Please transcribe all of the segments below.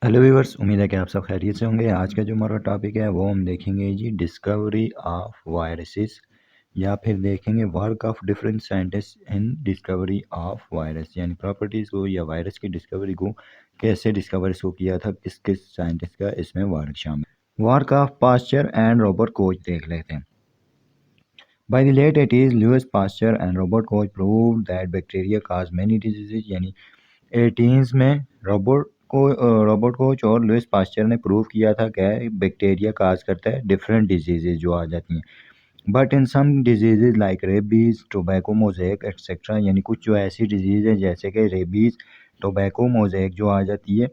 Hello viewers, उम्मीद है कि आप सब खैरियत से होंगे। आज का जो हमारा टॉपिक है वो हम देखेंगे जी डिस्कवरी ऑफ वायरसेस, या फिर देखेंगे work of different scientist in discovery of virus, यानी प्रॉपर्टीज़ को या वायरस की डिस्कवरी को कैसे डिस्कवर को किया था, किस किस साइंटिस्ट का इसमें वर्क शामिल। Work of Pasteur and Robert Koch देख लेते हैं। By the late 80s, Louis Pasteur and Robert Koch proved that bacteria cause many diseases, यानी 18s में रॉबर्ट कोच और लुइस पास्चर ने प्रूव किया था कि बैक्टीरिया काज करता है डिफरेंट डिजीजेज जो आ जाती हैं। But in some diseases like rabies, tobacco mosaic etcetera, यानी कुछ जो ऐसी डिजीज है जैसे कि रेबीज, टोबैको मोज़ेक जो आ जाती है,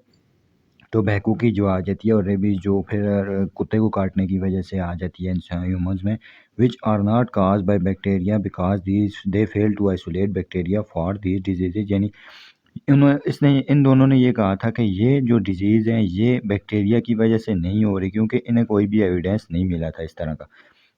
टोबैको की जो आ जाती है, और रेबीज जो फिर कुत्ते को काटने की वजह से आ जाती है इंसान ह्यूमंस में, which are not caused by bacteria because these they fail to isolate bacteria for these diseases. यानी इसने इन दोनों ने ये कहा था कि ये जो डिजीज़ हैं ये बैक्टीरिया की वजह से नहीं हो रही, क्योंकि इन्हें कोई भी एविडेंस नहीं मिला था इस तरह का।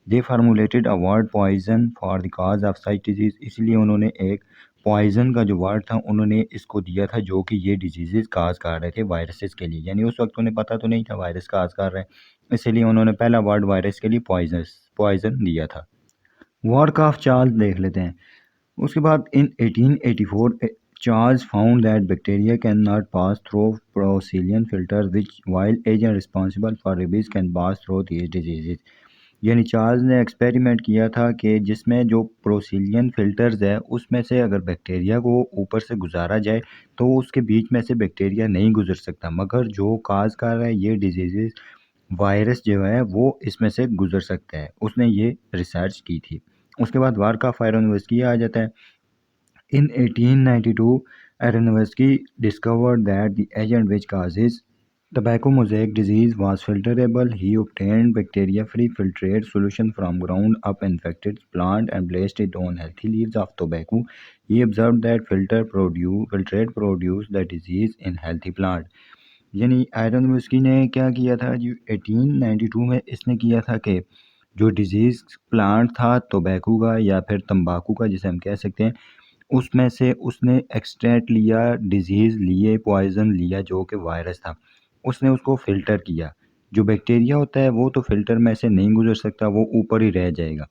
They formulated a word poison for the cause of such disease, इसलिए उन्होंने एक पॉइजन का जो वर्ड था उन्होंने इसको दिया था जो कि ये डिजीज़ काज कर रहे थे वायरसेस के लिए। यानी उस वक्त उन्हें पता तो नहीं था वायरस काज कर रहे हैं, इसीलिए उन्होंने पहला वर्ड वायरस के लिए पॉइजन दिया था। वर्क ऑफ चार्ल्स देख लेते हैं। उसके बाद इन 1884 Charles found that bacteria cannot pass through Procyllian filters, which while agent responsible for rabies can pass through these diseases। यानी चार्ल्स ने एक्सपेरिमेंट किया था कि जिसमें जो प्रोसिलियन फिल्टर्स है उसमें से अगर बैक्टीरिया को ऊपर से गुजारा जाए तो उसके बीच में से बैक्टीरिया नहीं गुजर सकता, मगर जो काज कर रहा है ये डिजीजेस वायरस जो है वो इसमें से गुजर सकता है। उसने ये रिसर्च की थी। उसके बाद वार का फायरोनोवस्की आ जाता है। In 1892, Aronofsky discovered that the agent which causes tobacco mosaic disease was filterable. He obtained bacteria-free filtrate solution from ground-up infected plant and placed it on healthy leaves of tobacco. He observed that filtrate produce the disease in healthy plant। यानी iron ने क्या किया था जी, 1892 में इसने किया था कि जो डिजीज़ प्लांट था टोबैको का या फिर तंबाकू का जिसे हम कह सकते हैं, उसमें से उसने एक्सट्रैक्ट लिया, डिजीज़ लिए, पॉइज़न लिया जो कि वायरस था। उसने उसको फ़िल्टर किया। जो बैक्टीरिया होता है वो तो फ़िल्टर में से नहीं गुज़र सकता, वो ऊपर ही रह जाएगा।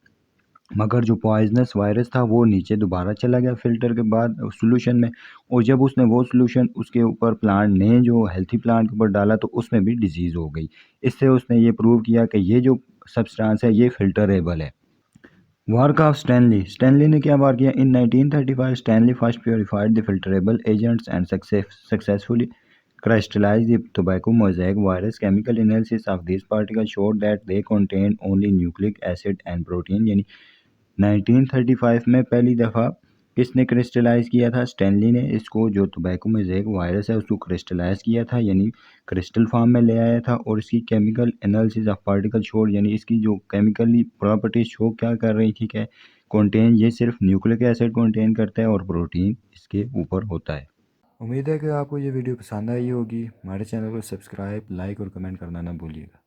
मगर जो पॉइज़नस वायरस था वो नीचे दोबारा चला गया फ़िल्टर के बाद सॉल्यूशन में, और जब उसने वो सॉल्यूशन उसके ऊपर प्लांट ने जो हेल्थी प्लांट के ऊपर डाला तो उसमें भी डिजीज़ हो गई। इससे उसने ये प्रूव किया कि ये जो सब्सटेंस है ये फ़िल्टरेबल है। वर्क ऑफ स्टैनली ने क्या वर्क किया? इन 1935 Stanley first purified the filterable agents and successfully crystallized the tobacco mosaic virus. Chemical analysis of these particles showed that they contained only nucleic acid and protein। यानी 1935 में पहली दफ़ा किसने crystallise किया था? स्टैनली ने इसको, जो टोबैको मोज़ेक वायरस है उसको क्रिस्टलाइज किया था, यानी क्रिस्टल फॉर्म में ले आया था। और इसकी chemical analysis of particle showed, यानी इसकी जो केमिकली प्रॉपर्टीज शो क्या कर रही थी कि कंटेन ये सिर्फ न्यूक्लिक एसिड कंटेन करता है और प्रोटीन इसके ऊपर होता है। उम्मीद है कि आपको ये वीडियो पसंद आई होगी। हमारे चैनल को सब्सक्राइब, लाइक और कमेंट करना ना भूलिएगा।